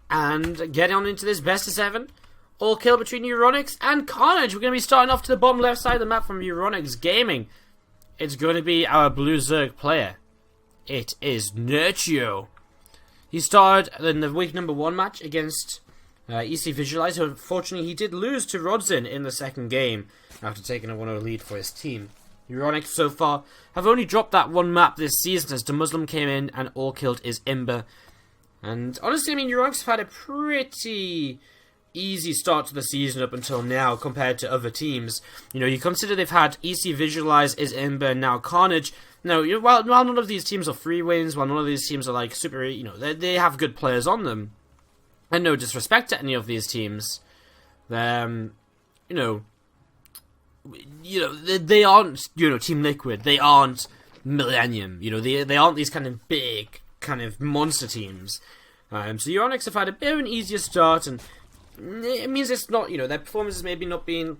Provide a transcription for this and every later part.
And getting on into this best of 7. All kill between EURONICS and Karnage. We're going to be starting off to the bottom left side of the map from EURONICS Gaming. It's going to be our Blue Zerg player. It is Nurtio. He started in the week number 1 match against EC Visualize. Unfortunately, he did lose to Rodzin in the second game after taking a 1-0 lead for his team. EURONICS so far have only dropped that one map this season as the Muslim came in and all killed is Imber. And honestly, I mean, EURONICS have had a pretty easy start to the season up until now compared to other teams. You know, you consider they've had EC Visualize, is Imber, and now Karnage. No, while none of these teams are free wins, while none of these teams are like super, you know, they have good players on them. And no disrespect to any of these teams, they aren't, Team Liquid. They aren't Millennium. They aren't these kind of big, kind of monster teams. So EURONICS have had a bit of an easier start, and it means it's not, their performances maybe not being.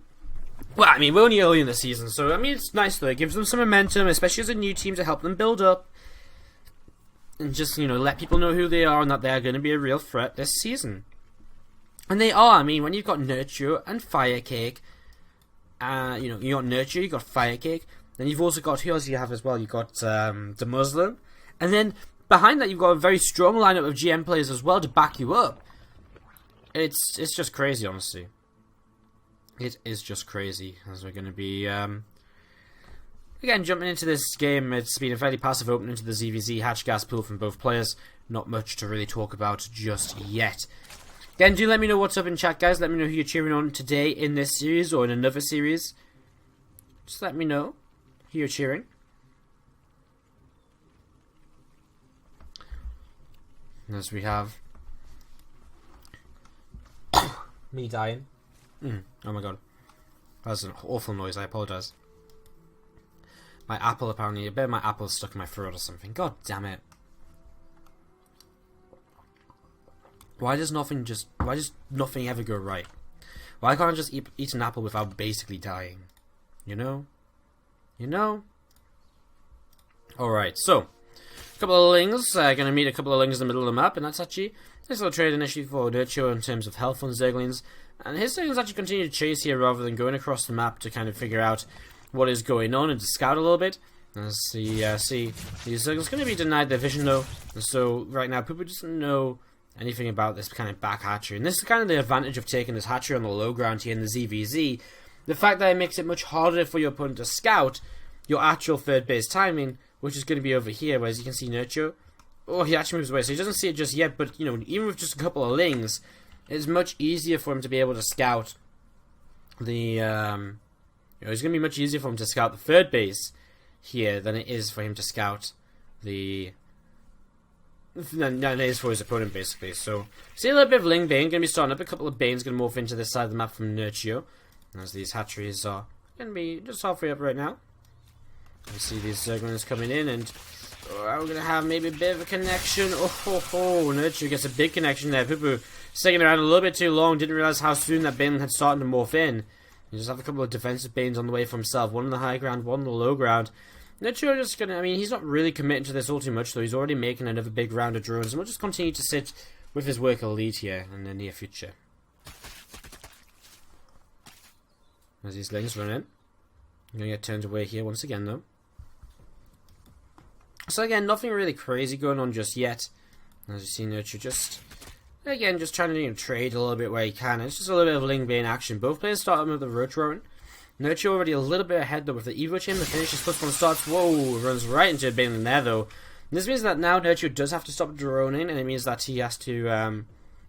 Well, I mean, we're only early in the season, so I mean, it's nice though. It gives them some momentum, especially as a new team, to help them build up. And just, let people know who they are and that they are going to be a real threat this season. And they are. I mean, when you've got Nurture and Firecake, you got Nurture, you got Firecake, then you've also got, who else do you have as well? You've got the Muslim. And then behind that, you've got a very strong lineup of GM players as well to back you up. It's just crazy, honestly. It is just crazy, as we're going to be, again, jumping into this game. It's been a fairly passive opening to the ZVZ hatch gas pool from both players. Not much to really talk about just yet. Again, do let me know what's up in chat, guys. Let me know who you're cheering on today in this series or in another series. Just let me know who you're cheering. As we have me dying. Oh my god. That's an awful noise, I apologise. My apple, apparently, a bit of my apple is stuck in my throat or something. God damn it. Why does nothing ever go right? Why can't I just eat an apple without basically dying? Alright, so, a couple of lings, gonna meet a couple of lings in the middle of the map, and that's actually a nice little trade initially for Nurture in terms of health on Zerglings. And his Zerglings actually continue to chase here rather than going across the map to kind of figure out what is going on and to scout a little bit. As see these Zerglings going to be denied their vision though, and so right now Poopa doesn't know anything about this kind of back hatchery. And this is kind of the advantage of taking this hatchery on the low ground here in the ZVZ. The fact that it makes it much harder for your opponent to scout your actual third base timing, which is going to be over here, whereas you can see Nurture. Oh, he actually moves away, so he doesn't see it just yet, but, even with just a couple of lings, it's much easier for him to be able to scout the, it's going to be much easier for him to scout the third base here than it is for him to scout than it is for his opponent, basically. So, see a little bit of Ling Bane, going to be starting up. A couple of Banes going to morph into this side of the map from Nurture, as these hatcheries are going to be just halfway up right now. You see these Zerglings coming in, and we're going to have maybe a bit of a connection. Nurture gets a big connection there. Poo-Poo sticking around a little bit too long, didn't realize how soon that Bane had started to morph in. You just have a couple of defensive Banes on the way for himself. One on the high ground, one on the low ground. Nurture just going to, he's not really committing to this all too much, though. He's already making another big round of drones, and we'll just continue to sit with his worker lead here in the near future. As these lings run in. I'm going to get turned away here once again, though. So again, nothing really crazy going on just yet. As you see, Nurture just trying to trade a little bit where he can. It's just a little bit of Ling Bane action. Both players start with the roach rowan. Nurture already a little bit ahead though with the Evo Chamber. Finishes +1 starts. Whoa, runs right into a Bane in there though. And this means that now Nurture does have to stop droning, and it means that he has to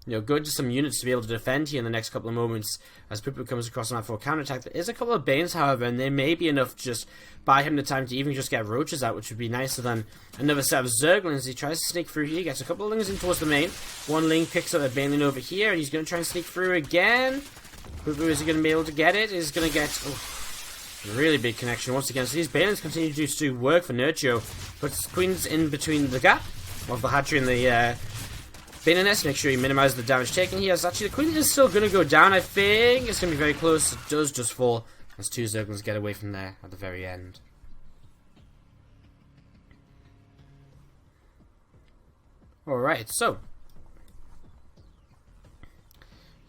go into some units to be able to defend here in the next couple of moments as Poopa comes across the map for a counterattack. There is a couple of Banes, however, and they may be enough to just buy him the time to even just get roaches out, which would be nicer than another set of Zerglings. He tries to sneak through here, gets a couple of lings in towards the main. One ling picks up a Baneling over here, and he's going to try and sneak through again. Poopa, is he going to be able to get it? He's going to get really big connection once again. So these Banelings continue to do work for Nurture. Puts Queens in between the gap of the hatchery and the Bane nest. Make sure you minimize the damage taken here. Actually, the Queen is still going to go down, I think. It's going to be very close. It does just fall as two Zerglings get away from there at the very end. Alright, so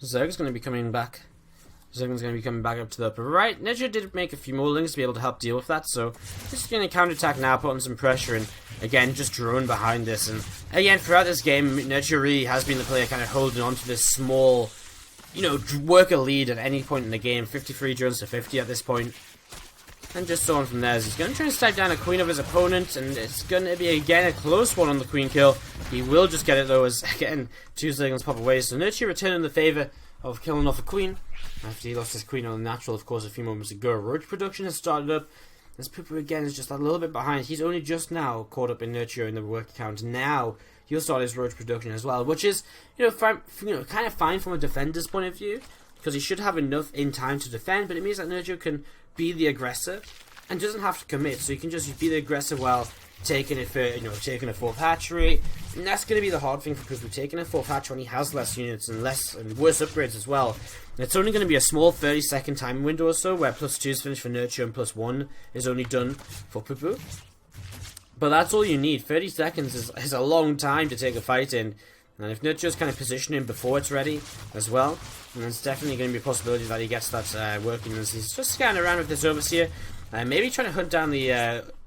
Zerg's going to be coming back. Zerg's going to be coming back up to the upper right. Nurture did make a few more links to be able to help deal with that, so just going to counterattack now, put on some pressure, and again, just drone behind this. And again, throughout this game, Nurture really has been the player kind of holding on to this small, you know, work a lead at any point in the game. 53 drones to 50 at this point. And just so on from there, he's going to try and stack down a queen of his opponent, and it's going to be, again, a close one on the queen kill. He will just get it, though, as, again, 2 Zerglings pop away. So Nurture returning the favour of killing off a queen. After he lost his queen on the natural, of course, a few moments ago. Roach production has started up. As Pupu, again, is just a little bit behind. He's only just now caught up in Nurture in the work count. Now, he'll start his Roach production as well, which is, kind of fine from a defender's point of view, because he should have enough in time to defend, but it means that Nurture can be the aggressor and doesn't have to commit, so you can just be the aggressor while taking it for, taking a 4th hatchery. And that's going to be the hard thing for Pupu, taking a 4th hatchery when he has less units and worse upgrades as well. And it's only going to be a small 30-second time window or so, where +2 is finished for Nurture and +1 is only done for Pupu. But that's all you need. 30 seconds is a long time to take a fight in. And if Nurture's kind of positioning before it's ready as well, then it's definitely going to be a possibility that he gets that working. As he's just scanning around with this Overseer. Maybe trying to hunt down the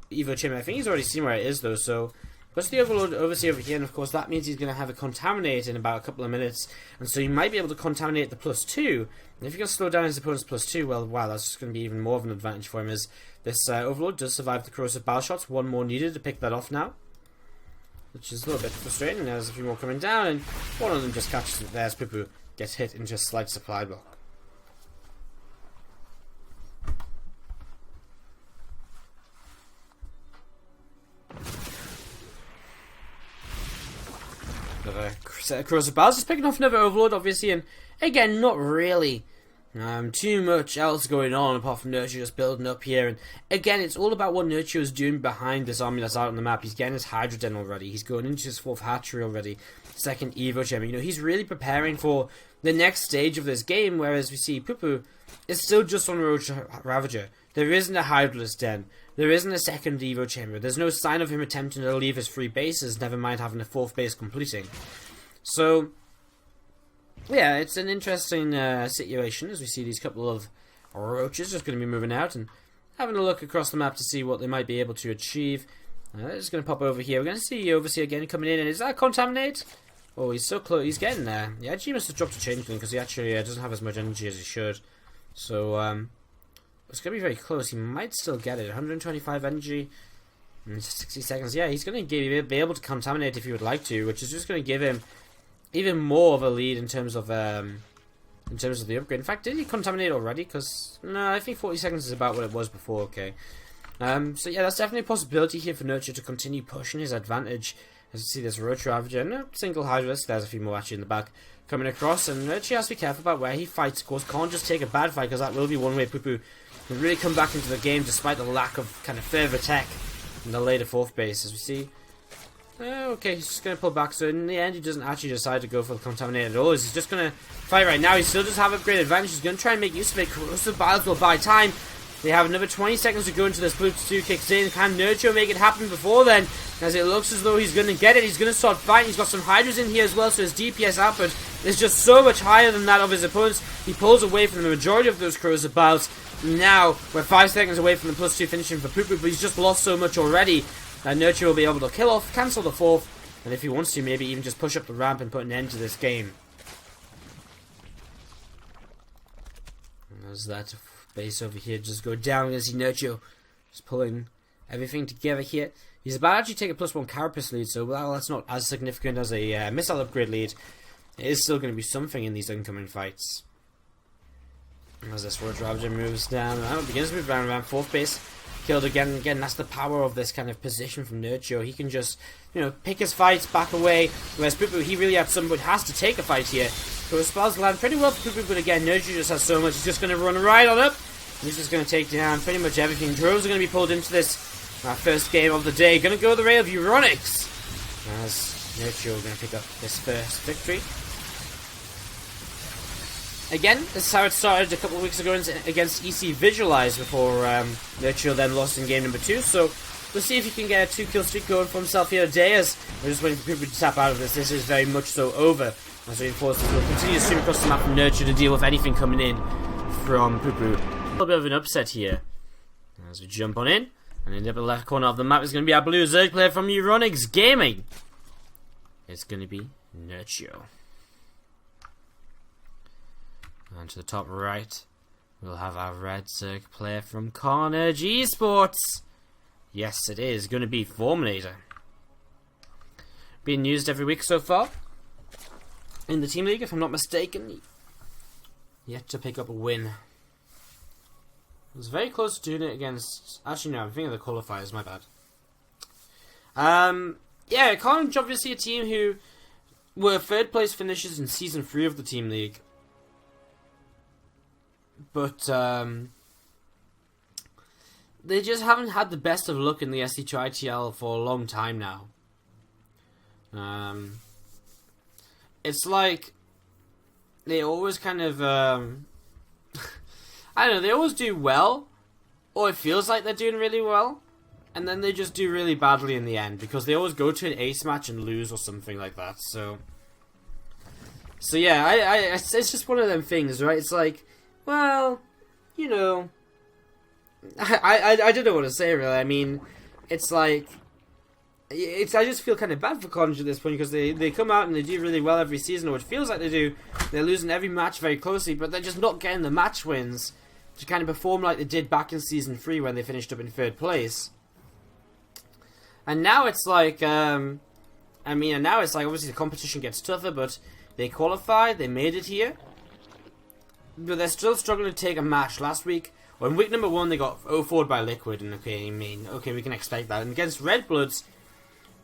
Evo Chamber. I think he's already seen where it is, though. So, plus the Overlord Overseer over here, and of course that means he's going to have it contaminate in about a couple of minutes. And so you might be able to contaminate the +2. And if you can slow down his opponent's +2, well, wow, that's just going to be even more of an advantage for him. As this Overlord does survive the corrosive battle shots. One more needed to pick that off now, which is a little bit frustrating. There's a few more coming down, and one of them just catches it. There's Pupu, gets hit into a slight supply block. Another set of corrosive battles. He's picking off another Overlord, obviously, and again, not really too much else going on apart from Nurture just building up here. And again, it's all about what Nurture is doing behind this army that's out on the map. He's getting his Hydra Den already. He's going into his 4th hatchery already. 2nd Evo Chamber. He's really preparing for the next stage of this game, whereas we see Pupu is still just on Roach Ravager. There isn't a Hydraless Den. There isn't a 2nd Evo Chamber. There's no sign of him attempting to leave his 3 bases, never mind having a 4th base completing. So, yeah, it's an interesting situation as we see these couple of Roaches just going to be moving out and having a look across the map to see what they might be able to achieve. They're just going to pop over here. We're going to see Overseer again coming in, and is that Contaminate? Oh, he's so close. He's getting there. Yeah, actually must have dropped a Changeling because he actually doesn't have as much energy as he should. So, it's going to be very close. He might still get it. 125 energy in 60 seconds. Yeah, he's going to be able to Contaminate if he would like to, which is just going to give him even more of a lead in terms of the upgrade. In fact, did he Contaminate already? Because, no, I think 40 seconds is about what it was before. Okay. So yeah, that's definitely a possibility here for Nurture to continue pushing his advantage. As you see, there's Roach Ravager, no single Hydraless. There's a few more actually in the back coming across, and Nurture has to be careful about where he fights. Of course, can't just take a bad fight, because that will be one way Pupu can really come back into the game, despite the lack of kind of further tech in the later 4th base. As we see, okay, he's just going to pull back. So in the end, he doesn't actually decide to go for the Contaminate at all. He's just going to fight right now. He still does have upgrade advantage. He's going to try and make use of it. Corrosive Battles will buy time. They have another 20 seconds to go until this +2 kicks in. Can Nurture make it happen before then? As it looks as though he's going to get it. He's going to start fighting. He's got some Hydras in here as well, so his DPS output is just so much higher than that of his opponents. He pulls away from the majority of those corrosive battles. Now, we're 5 seconds away from the +2 finishing for Pupu, but he's just lost so much already that Nurture will be able to kill off, cancel the 4th, and if he wants to, maybe even just push up the ramp and put an end to this game. And there's that base over here just go down. As Nurture just pulling everything together here. He's about to actually take a +1 Carapace lead, so well, that's not as significant as a missile upgrade lead. It is still going to be something in these incoming fights. As this Roach Ravager moves down, and begins to move around 4th base. Killed again. Again, that's the power of this kind of position from Nurture. He can just, pick his fights, back away. Whereas Pupu, he really has to take a fight here. So his spells land pretty well for Pupu, but again, Nurture just has so much. He's just going to run right on up. He's just going to take down pretty much everything. Drones are going to be pulled into this first game of the day. Going to go the way of EURONICS. As Nurture going to pick up this first victory. Again, this is how it started a couple of weeks ago against EC Visualize before Nurture then lost in game number 2. So We'll see if he can get a 2-kill streak going for himself here today, as we're just waiting for people to tap out of this. This is very much so over. As Reinforcements will continue to stream across the map from Nurture to deal with anything coming in from Poo-Poo. A little bit of an upset here. As we jump on in, and in the upper left corner of the map is going to be our blue Zerg player from EURONICS Gaming. It's going to be Nurture. And to the top right, we'll have our red Zerg player from Karnage eSports. Yes, it is going to be Formulator. Being used every week so far in the Team League, if I'm not mistaken. Yet to pick up a win. I was very close to doing it against... Actually, no, I'm thinking of the qualifiers, my bad. Yeah, Karnage obviously a team who were third place finishers in Season 3 of the Team League. But, they just haven't had the best of luck in the SC2ITL for a long time now. It's like they always kind of I don't know, they always do well, or it feels like they're doing really well, and then they just do really badly in the end because they always go to an ace match and lose or something like that. So yeah, it's just one of them things, right? It's like, well, you know, I don't know what to say really. I mean, it's like, I just feel kind of bad for Karnage at this point because they come out and they do really well every season, or it feels like they do. They're losing every match very closely, but they're just not getting the match wins to kind of perform like they did back in Season 3 when they finished up in 3rd place. And now it's like, now it's like obviously the competition gets tougher, but they qualified, they made it here. But they're still struggling to take a match. Last week, or in week number 1, they got 0-4'd by Liquid, and okay, we can expect that. And against Red Bloods,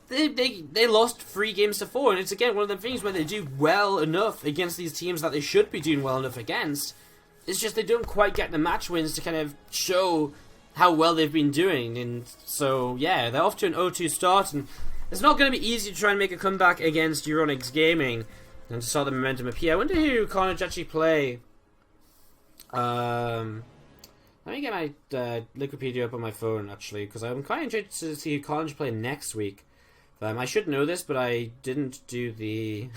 they lost 3 games to 4, and it's again one of the things where they do well enough against these teams that they should be doing well enough against. It's just they don't quite get the match wins to kind of show how well they've been doing, and so yeah, they're off to an 0-2 start, and it's not going to be easy to try and make a comeback against EURONICS Gaming and to start the momentum up here. I wonder who Karnage actually play. Let me get my Wikipedia up on my phone actually, because I'm quite interested to see who Karnage play next week. I should know this, but I didn't do the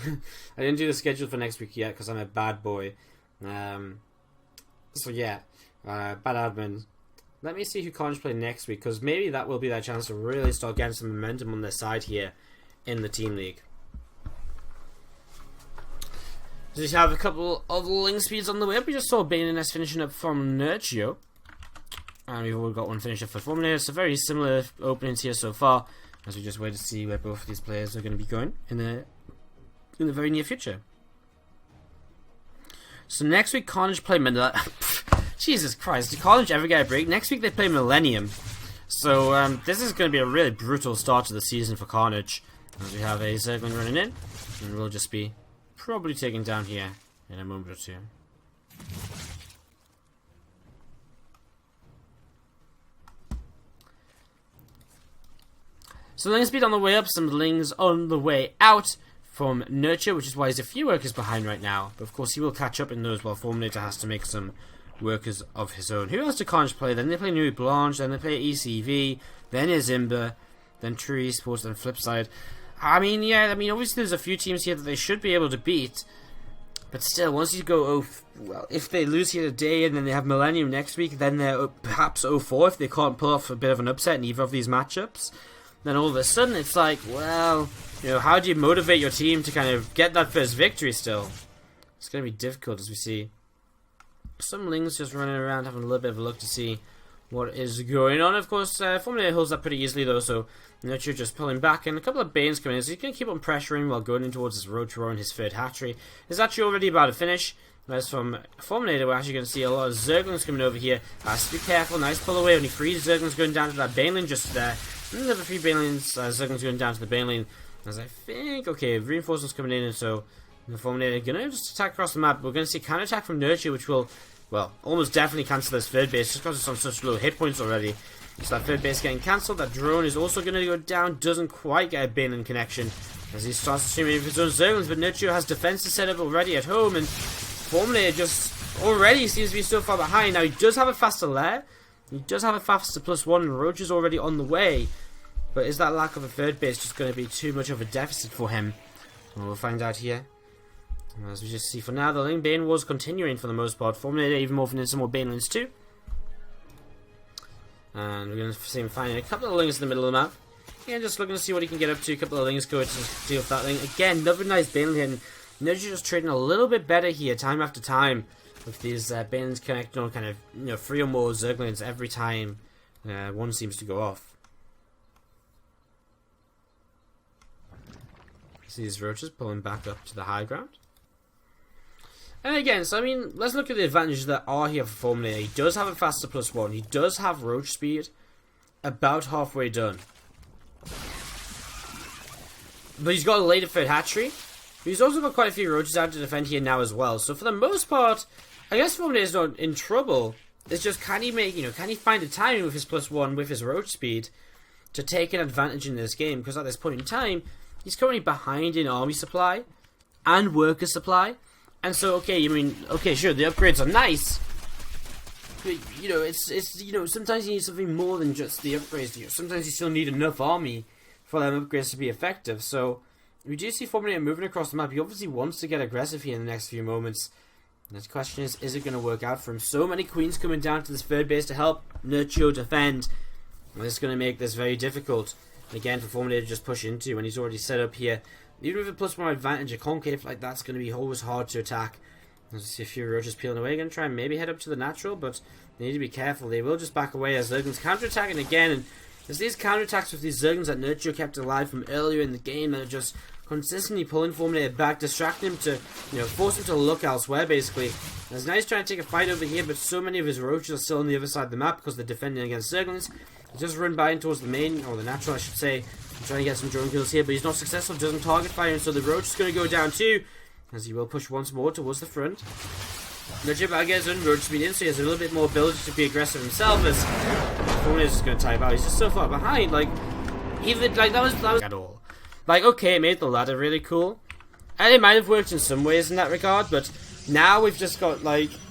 I didn't do the schedule for next week yet because I'm a bad boy. So yeah, bad admin. Let me see who Karnage play next week, because maybe that will be their chance to really start getting some momentum on their side here in the Team League. So we have a couple of link speeds on the way up. We just saw Bane and S finishing up from Nurture, and we've all got one finished up for Formulator. So very similar openings here so far, as we just wait to see where both of these players are going to be going in the very near future. So next week, Karnage play Jesus Christ, did Karnage ever get a break? Next week they play Millennium. So this is going to be a really brutal start to the season for Karnage, as we have a Zergling running in, and we'll just be probably taken down here in a moment or two. So lane speed on the way up, some lings on the way out from Nurture, which is why he's a few workers behind right now. But of course he will catch up in those while Formulator has to make some workers of his own. Who else do Karnage play? Then they play Nuit Blanche, then they play ECV, then Izimba, then True Esports, then Flipside. Obviously there's a few teams here that they should be able to beat. But still, once you go, if they lose here today and then they have Millennium next week, then they're perhaps 0-4 if they can't pull off a bit of an upset in either of these matchups. Then all of a sudden it's like, well, how do you motivate your team to kind of get that first victory still? It's going to be difficult, as we see some lings just running around having a little bit of a look to see what is going on. Of course, Formulator holds that pretty easily though, so Nurture just pulling back, and a couple of Banes coming in, so he's going to keep on pressuring while going in towards his road to roar in his 3rd hatchery. It's actually already about to finish. Whereas from Formulator, we're actually going to see a lot of Zerglings coming over here. Has to be careful, nice pull away, only 3 Zerglings going down to that Bane lane just there. And another 3 Bane lanes, Zerglings going down to the Bane lane. As I think, okay, reinforcements coming in, and so the Formulator going to just attack across the map. We're going to see counter attack from Nurture, which will, well, almost definitely cancel this 3rd base, just because it's on such low hit points already. So that 3rd base getting cancelled. That drone is also going to go down, doesn't quite get a Bane connection as he starts to stream in his own Zerglings, but Nurture has defenses set up already at home, and Formulator just already seems to be so far behind. Now he does have a faster lair, He does have a faster +1, and Roach is already on the way. But is that lack of a third base just going to be too much of a deficit for him? Well, we'll find out here. As we just see for now, the lane Bane was continuing for the most part. Formulator even morphing into some more Bane lanes too. And we're going to see him finding a couple of lings in the middle of the map. And just looking to see what he can get up to. A couple of lings go to deal with that lane. Again, another nice Bane lane. Nergy just trading a little bit better here, time after time. With these Banes connecting on kind of, 3 or more Zerglings every time one seems to go off. See these Roaches pulling back up to the high ground. And again, so I mean, let's look at the advantages that are here for Formulator. He does have a faster +1. He does have Roach speed about halfway done. But he's got a later third hatchery. But he's also got quite a few Roaches out to defend here now as well. So for the most part, I guess Formulator's not in trouble. It's just, can he make, can he find a timing with his +1, with his Roach speed, to take an advantage in this game? Because at this point in time, he's currently behind in army supply and worker supply. And so, okay, sure, the upgrades are nice. But, it's sometimes you need something more than just the upgrades. Sometimes you still need enough army for them upgrades to be effective. So, we do see Formulator moving across the map. He obviously wants to get aggressive here in the next few moments. And the question is it going to work out for him? So many queens coming down to this third base to help Nurture defend. And this is going to make this very difficult. Again, for Formulator to just push into when he's already set up here. Even with a +1 advantage, a concave like that's going to be always hard to attack. As you see a few Roaches peeling away. Going to try and maybe head up to the natural, but they need to be careful. They will just back away as Zerglings counterattacking again. And there's these counterattacks with these Zerglings that Nurture kept alive from earlier in the game that are just consistently pulling Formulator back, distracting him to, force him to look elsewhere, basically. As now he's trying to take a fight over here, but so many of his Roaches are still on the other side of the map because they're defending against Zerglings. He just run by towards the main, or the natural, I should say. I'm trying to get some drone kills here, but he's not successful, doesn't target fire, and so the Roach is going to go down too, as he will push once more towards the front. Nurture back gets in, Roach speed in, so he has a little bit more ability to be aggressive himself, as Formulator is just going to type out. He's just so far behind, that was at all. Okay, it made the ladder really cool, and it might have worked in some ways in that regard, but now we've just got,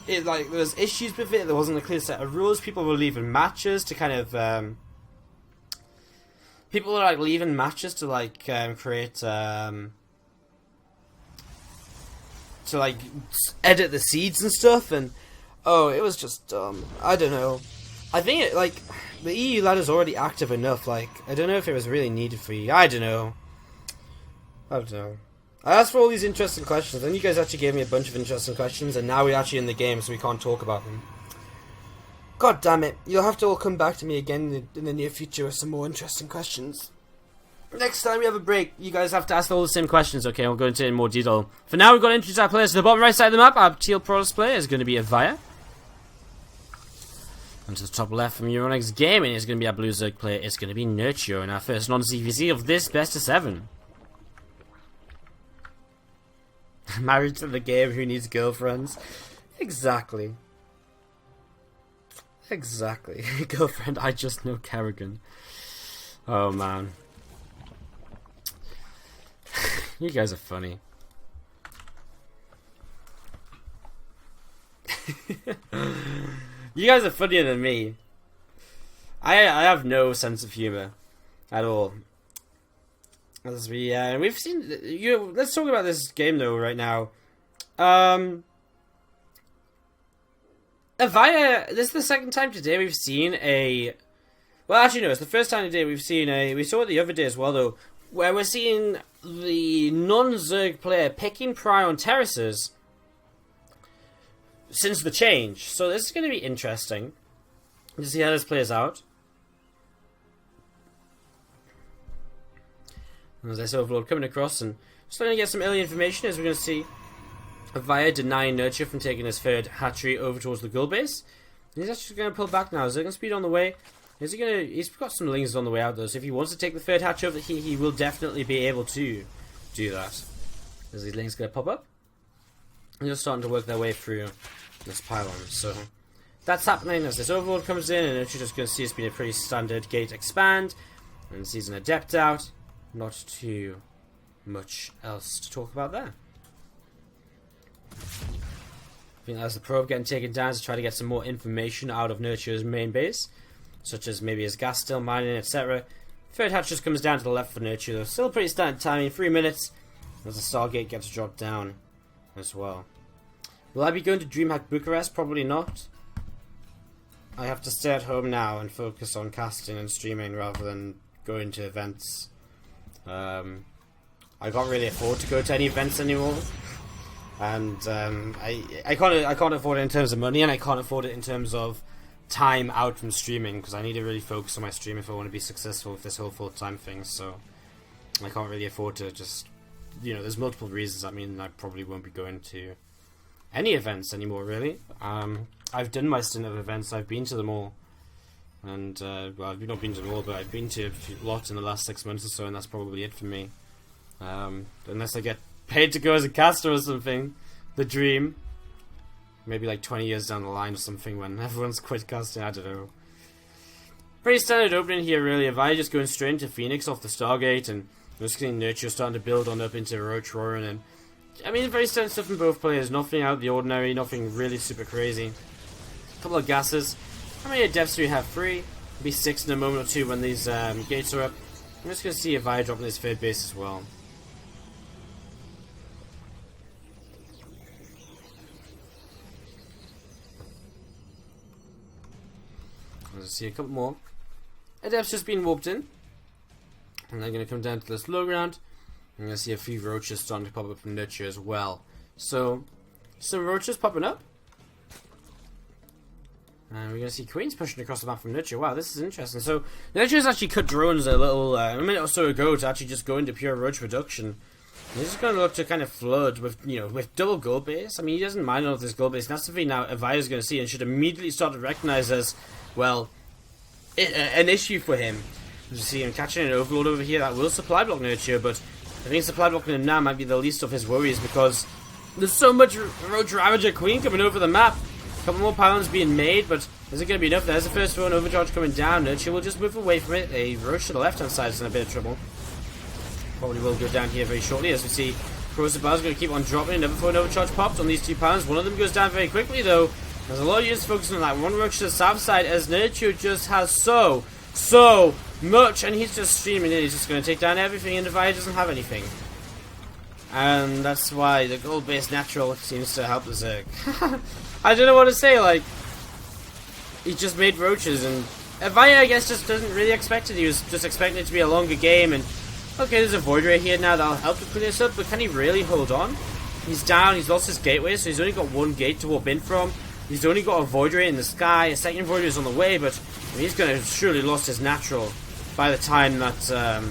there's issues with it. There wasn't a clear set of rules. People were leaving matches to kind of, people are, leaving matches to, create, to, edit the seeds and stuff, and, it was just dumb. I don't know. I think, the EU ladder's already active enough, I don't know if it was really needed for you. I don't know. I asked for all these interesting questions, and you guys actually gave me a bunch of interesting questions, and now we're actually in the game, so we can't talk about them. God damn it. You'll have to all come back to me again in the near future with some more interesting questions. Next time we have a break, you guys have to ask all the same questions, okay? I'll go into it in more detail. For now, we've got to introduce our players to the bottom right side of the map. Our teal Protoss player is going to be Avaya. And to the top left from EURONICS Gaming is going to be our blue Zerg player. It's going to be Nurture, and our first non-CVC of this best of 7. Married to the game, who needs girlfriends? Exactly. Girlfriend, I just know Kerrigan. Oh man. You guys are funny. You guys are funnier than me. I have no sense of humor at all. As we've seen, let's talk about this game though right now. Avaya, this is the second time today we've seen a. Well, actually, no, it's the first time today we've seen a. We saw it the other day as well though, where we're seeing the non-Zerg player picking Pry on terraces since the change. So this is going to be interesting to see how this plays out. As I saw Overlord coming across and starting to get some early information, as we're going to see Avaya denying Nurture from taking his third hatchery over towards the goal base. And he's actually going to pull back now. Zerg speed on the way. He's got some lings on the way out though, so if he wants to take the third hatch over here, he will definitely be able to do that. As these lings going to pop up. And they're starting to work their way through this pylon. So that's happening as this Overlord comes in, and Nurture just going to see it's been a pretty standard gate expand. And sees an Adept out. Not too much else to talk about there. think that's the probe getting taken down to try to get some more information out of Nurture's main base, such as maybe his gas still mining, etc. Third hatch just comes down to the left for Nurture, though. Still pretty standard timing, 3 minutes, as the Stargate gets dropped down as well. Will I be going to DreamHack Bucharest? Probably not. I have to stay at home now and focus on casting and streaming rather than going to events. I can't really afford to go to any events anymore, and I can't afford it in terms of money, and I can't afford it in terms of time out from streaming, because I need to really focus on my stream if I want to be successful with this whole full-time thing. So I can't really afford to just, you know, there's multiple reasons. I mean, I probably won't be going to any events anymore, really. I've done my stint of events. I've been to them all, and well, I've not been to them all, but I've been to a lot in the last 6 months or so, and that's probably it for me. Unless I get paid to go as a caster or something, the dream. Maybe like 20 years down the line or something when everyone's quit casting, I don't know. Pretty standard opening here, really. Avaya just going straight into Phoenix off the Stargate, and just getting Nurture starting to build on up into Roach Roaring, and I mean, very standard stuff from both players. Nothing out of the ordinary, nothing really super crazy. A couple of gases. How many deaths do we have? 3? Maybe 6 in a moment or two when these gates are up. I'm just going to see Avaya dropping his third base as well. Let's see a couple more. Adept's just been warped in, and they're going to come down to this low ground. I'm going to see a few roaches starting to pop up from Nurture as well. So, some roaches popping up. And we're going to see Queens pushing across the map from Nurture. Wow, this is interesting. So, Nurture's actually cut drones a little, a minute or so ago to actually just go into pure roach reduction. He's just going to look to kind of flood with, you know, with double gold base. I mean, he doesn't mind all of this gold base. And that's something now Avaya's going to see and should immediately start to recognize as, well, an issue for him. You see him catching an overload over here that will supply block Nurture, but I think supply blocking him now might be the least of his worries, because there's so much Roach Ravager Queen coming over the map. A couple more pylons being made, but is it going to be enough? There's the first one, Overcharge coming down. Nurture will just move away from it. A Roach to the left hand side is in a bit of trouble. Probably will go down here very shortly, as we see Crosabar is going to keep on dropping. Another phone Overcharge popped on these 2 pylons. One of them goes down very quickly, though. There's a lot of users focusing on that one Roach to the south side, as Nurture just has so much, and he's just streaming it. He's just going to take down everything, and Avaya doesn't have anything. And that's why the gold-based natural seems to help the Zerg. I don't know what to say, like, he just made roaches, and Avaya, I guess, just doesn't really expect it. He was just expecting it to be a longer game, and okay, there's a Void Ray here now that'll help to clear this up, but can he really hold on? He's down, he's lost his gateway, so he's only got one gate to warp in from. He's only got a Void Ray in the sky, a second Void Ray is on the way, but I mean, he's going to have surely lost his natural by the time that,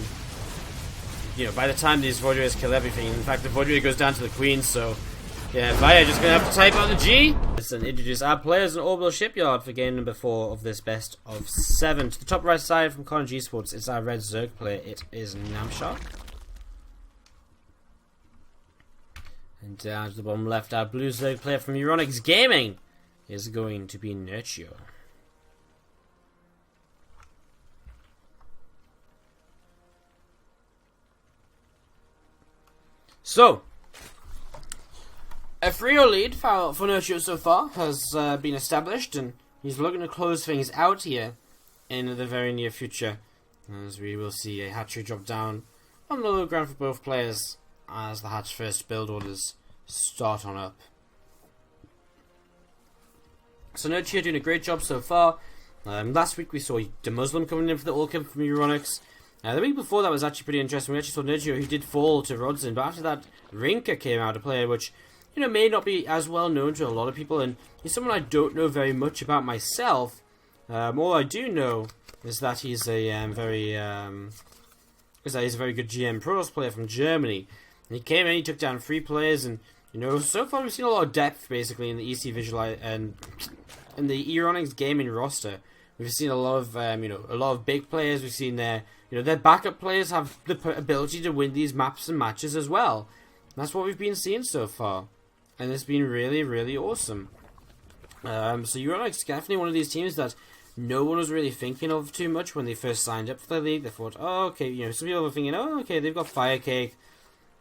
you know, by the time these Void Rays kill everything. In fact, the Void Ray goes down to the Queen, so yeah, Avaya just going to have to type out the G. And introduce our players in Orbital Shipyard for game number 4 of this best of 7. To the top right side from Karnage eSports, it's our red Zerg player. It is Namshark. And down to the bottom left, our blue Zerg player from EURONICS Gaming is going to be Nurture. So, a 3-0 lead for Nurture so far has been established, and he's looking to close things out here in the very near future, as we will see a hatchery drop down on the low ground for both players as the hatch first build orders start on up. So Nurture doing a great job so far. Last week we saw the Muslim coming in for the all-camp from EURONICS. The week before that was actually pretty interesting. We actually saw Nurture, who did fall to Rodson, but after that Rinka came out, a player which, you know, may not be as well known to a lot of people, and he's someone I don't know very much about myself. All I do know is that he's a very good GM Pros player from Germany. And he came in, he took down 3 players, and you know, so far we've seen a lot of depth basically in the EC Visualize and in the EURONICS gaming roster. We've seen a lot of a lot of big players. We've seen their backup players have the ability to win these maps and matches as well. And that's what we've been seeing so far, and it's been really, really awesome. So EURONICS definitely one of these teams that no one was really thinking of too much when they first signed up for the league. They thought, oh, okay, some people were thinking, oh, okay, they've got Firecake.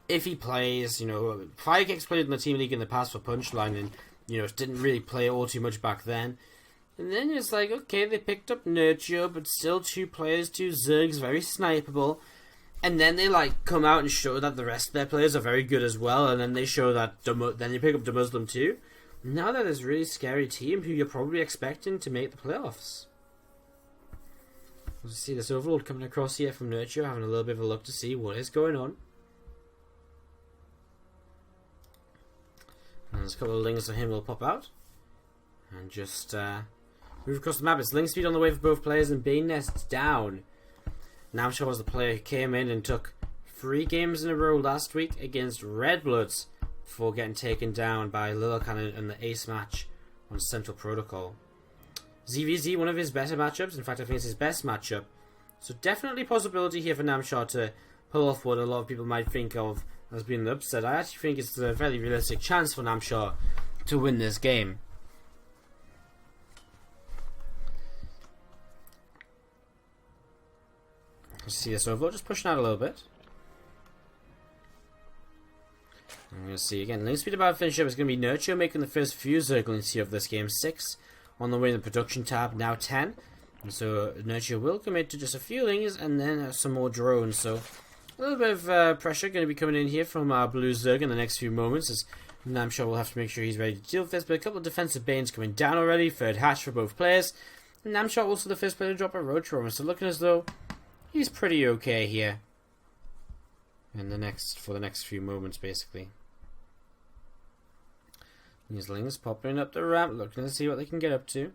If he plays, Firecake's played in the team league in the past for Punchline, and you know, didn't really play all too much back then. And then it's like, okay, they picked up Nurture, but still 2 players, 2 Zergs, very snipeable. And then they like come out and show that the rest of their players are very good as well, and then they show that then you pick up the Muslim too. Now that is a really scary team who you're probably expecting to make the playoffs. We'll see this Overlord coming across here from Nurture, having a little bit of a look to see what is going on. And there's a couple of lings of him will pop out. And just move across the map. It's ling speed on the way for both players, and Bane Nest's down. Namshar was the player who came in and took 3 games in a row last week against Red Bloods before getting taken down by Lil Cannon in the ace match on Central Protocol. ZVZ, one of his better matchups. In fact, I think it's his best matchup. So definitely possibility here for Namshar to pull off what a lot of people might think of as being the upset. I actually think it's a fairly realistic chance for Namshar to win this game. Let's see this Overlord just pushing out a little bit. I'm going to see again. Lane speed about finish up is going to be Nurture making the first few Zerglings here of this game. 6 on the way in the production tab, now 10. And so Nurture will commit to just a few lings and then some more drones. So a little bit of pressure going to be coming in here from our blue Zerg in the next few moments, as Namshar will have to make sure he's ready to deal with this. But a couple of defensive Banes coming down already. 3rd hatch for both players. And Namshar also the first player to drop a Roach Roamer. So looking as though he's pretty okay here in for the next few moments, basically. These lings popping up the ramp, looking to see what they can get up to.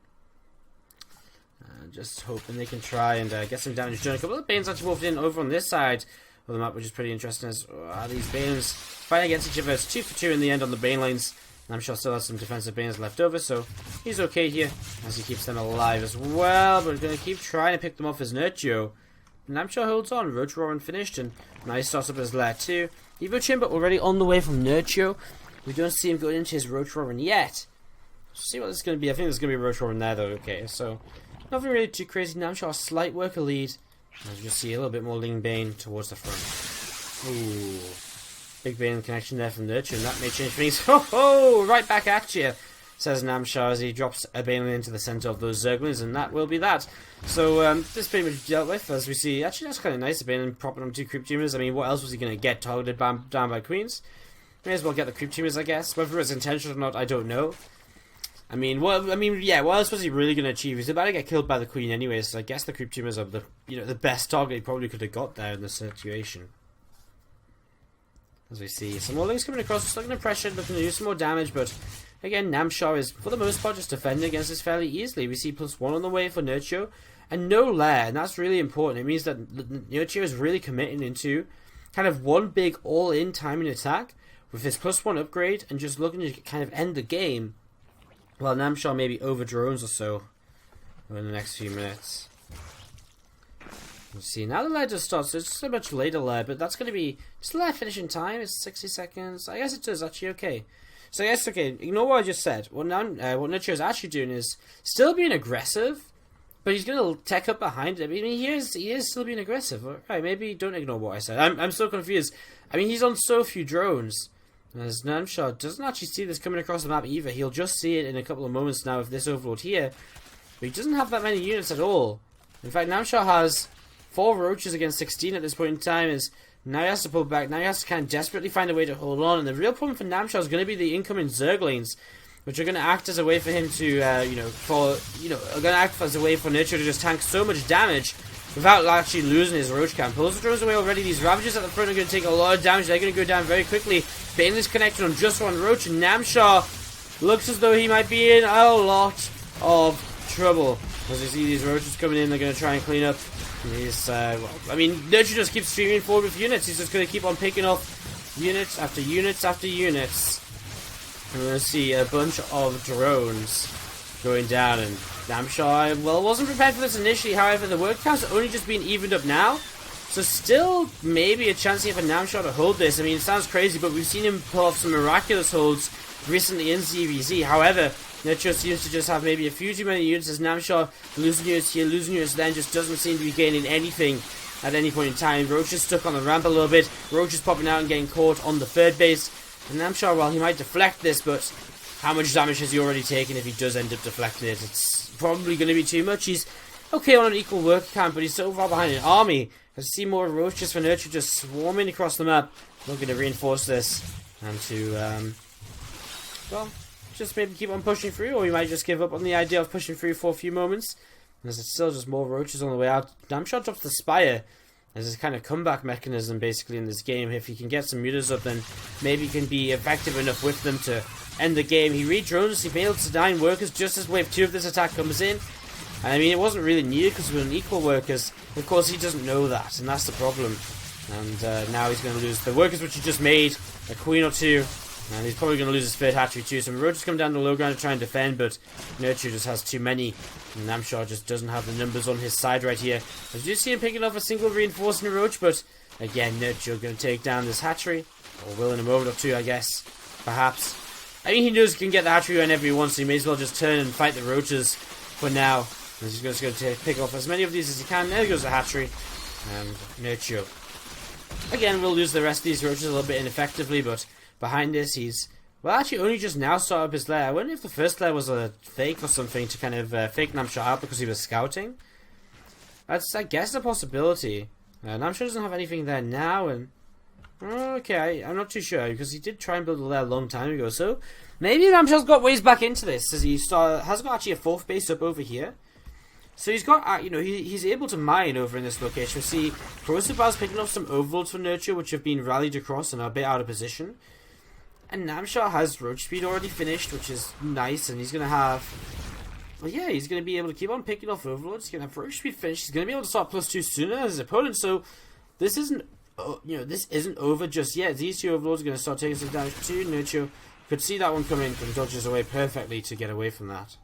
Just hoping they can try and get some damage done. A couple of Banes actually wolfed in over on this side of the map, which is pretty interesting, as these Banes fighting against each other. It's 2 for 2 in the end on the Bane lanes. And I'm sure still has some defensive Banes left over, so he's okay here as he keeps them alive as well. But we're going to keep trying to pick them off as Nurture. Namshar holds on. Roach Roaring finished, and now he starts up his lair too. Evo Chamber already on the way from Nurture. We don't see him going into his Roach Roaring yet. Let's see what this is going to be. I think there's going to be a Roach Roaring there though. Okay, so nothing really too crazy. Namshar slight worker lead. As you see a little bit more Ling Bane towards the front. Ooh, big Bane connection there from Nurture, and that may change things. Ho! Right back at you, says Namshar as he drops a Bane into the center of those Zerglings, and that will be that. So this pretty much dealt with, as we see. Actually, that's kind of nice. A Bane propping on 2 creep tumors. I mean, what else was he going to get targeted down by Queens? May as well get the creep tumors, I guess. Whether it was intentional or not, I don't know. What else was he really going to achieve? He's about to get killed by the Queen anyway, so I guess the creep tumors are the best target he probably could have got there in this situation. As we see, some more links coming across, just looking to pressure, looking to do some more damage, but again, Namshar is, for the most part, just defending against this fairly easily. We see +1 on the way for Nurture, and no lair, and that's really important. It means that Nurture is really committing into kind of one big all-in timing attack with his +1 upgrade, and just looking to kind of end the game, while Namshar maybe over drones or so in the next few minutes. Let's see, now the lair just starts, so it's just a much later lair, but that's going to be, just lair finishing time, it's 60 seconds, I guess it is actually okay. So I guess, okay, ignore what I just said. What Nurture is actually doing is still being aggressive, but he's going to tech up behind it. I mean, he is still being aggressive. Alright, maybe don't ignore what I said. I'm so confused. I mean, he's on so few drones. As Namshar doesn't actually see this coming across the map either. He'll just see it in a couple of moments now with this Overlord here. But he doesn't have that many units at all. In fact, Namshar has 4 roaches against 16 at this point in time. Is now he has to pull back. Now he has to kind of desperately find a way to hold on. And the real problem for Namshar is going to be the incoming Zerglings, which are going to act as a way for him to, are going to act as a way for Nurture to just tank so much damage without actually losing his Roach Camp. Pulls the drones away already. These Ravagers at the front are going to take a lot of damage. They're going to go down very quickly. Bane is connected on just 1 Roach, and Namshar looks as though he might be in a lot of trouble. As you see these Roaches coming in, they're going to try and clean up. He's, Nurture just keeps streaming forward with units. He's just going to keep on picking off units after units after units. And we're going to see a bunch of drones going down, and Namshar, wasn't prepared for this initially. However, the word count's only just been evened up now, so still maybe a chance here for Namshar to hold this. I mean, it sounds crazy, but we've seen him pull off some miraculous holds recently in ZVZ. However, Nurture seems to just have maybe a few too many units, as Namshar losing units here, losing units then, just doesn't seem to be gaining anything at any point in time. Roach is stuck on the ramp a little bit. Roach is popping out and getting caught on the 3rd base. And Namshar, he might deflect this, but how much damage has he already taken if he does end up deflecting it? It's probably going to be too much. He's okay on an equal work count, but he's so far behind an army. I see more roaches for Nurture just swarming across the map. Looking to reinforce this and to, well, just maybe keep on pushing through, or we might just give up on the idea of pushing through for a few moments. As it's still just more roaches on the way out. Namshot drops the Spire as his kind of comeback mechanism basically in this game. If he can get some mutas up, then maybe he can be effective enough with them to end the game. He re-drones, he fails to 9 workers just as wave 2 of this attack comes in. And I mean, it wasn't really needed because we were an equal workers. Of course, he doesn't know that, and that's the problem. And now he's going to lose the workers which he just made, a queen or two. And he's probably going to lose his third hatchery too. Some roaches come down the low ground to try and defend, but Nurture just has too many. And Namshar just doesn't have the numbers on his side right here. As you see him picking off a single reinforcing roach, but again, Nurture going to take down this hatchery. Or will in a moment or two, I guess. Perhaps. I mean, he knows he can get the hatchery whenever he wants, so he may as well just turn and fight the roaches for now. And he's just going to pick off as many of these as he can. There goes the hatchery. And Nurture. Again, we'll lose the rest of these roaches a little bit ineffectively, but behind this, he's, well, actually only just now started up his lair. I wonder if the first lair was a fake or something to kind of fake Namshar out because he was scouting. That's, I guess, a possibility. Namshar doesn't have anything there now, and okay, I'm not too sure because he did try and build a lair a long time ago. So maybe Namshar's got ways back into this, as he has got actually a 4th base up over here. So he's got, you know, he's able to mine over in this location. We see Corrosive Bow's picking up some overlords for Nurture, which have been rallied across and are a bit out of position. And Namshar has Roach Speed already finished, which is nice, and he's going to have, well, yeah, he's going to be able to keep on picking off overlords. He's going to have Roach Speed finished. He's going to be able to start +2 sooner than his opponent, so this isn't, you know, this isn't over just yet. These 2 overlords are going to start taking some damage too. Nurture could see that one coming and dodges away perfectly to get away from that.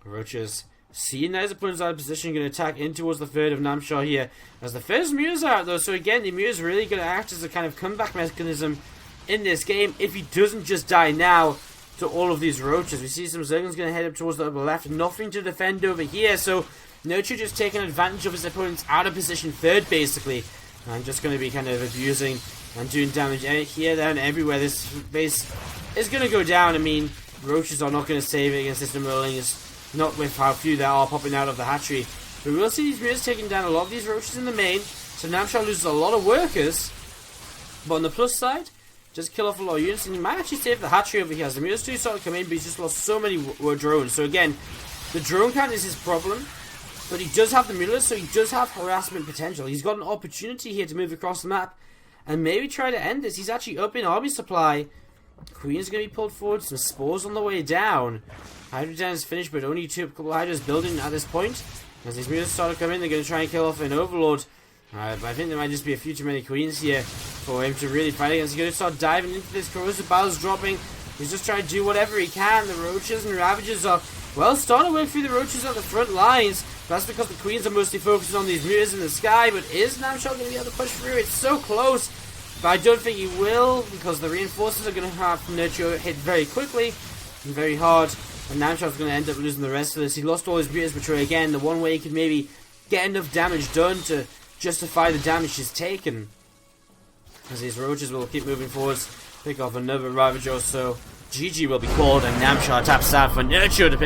Roaches seeing that his opponent's out of position, going to attack in towards the third of Namshar here. As the first Mutas are out though, so again, the Muta's really going to act as a kind of comeback mechanism in this game if he doesn't just die now to all of these roaches. We see some Zerglings going to head up towards the upper left, nothing to defend over here, so Nurture just taking advantage of his opponent's out of position third basically, and just going to be kind of abusing and doing damage here, there and everywhere. This base is going to go down. I mean, roaches are not going to save it against this Nimrolling, not with how few there are popping out of the hatchery. We will see these Mutas taking down a lot of these roaches in the main, so Namshar loses a lot of workers, but on the plus side, just kill off a lot of units, and he might actually save the hatchery over here as the Mutas do start to come in, but he's just lost so many drones. So again, the drone count is his problem, but he does have the Mutas, so he does have harassment potential. He's got an opportunity here to move across the map and maybe try to end this. He's actually up in army supply. Queen's going to be pulled forward, some spores on the way down. Hydra Down is finished, but only 2 couple Hydras building at this point. As these Mutas start to come in, they're going to try and kill off an Overlord. But I think there might just be a few too many Queens here for him to really fight against. He's going to start diving into this. Corrosive Bow's dropping. He's just trying to do whatever he can. The Roaches and Ravagers are, well, starting to work through the Roaches at the front lines. That's because the Queens are mostly focusing on these Mutas in the sky. But is Namshar going to be able to push through? It's so close. But I don't think he will, because the reinforcers are going to have Nurture hit very quickly and very hard. And Namshar's going to end up losing the rest of this. He lost all his Mutas, which were, again, the one way he could maybe get enough damage done to justify the damage he's taken. As these Roaches will keep moving forwards, pick off another Ravager or so. GG will be called, and Namshar taps out for Nurture to pick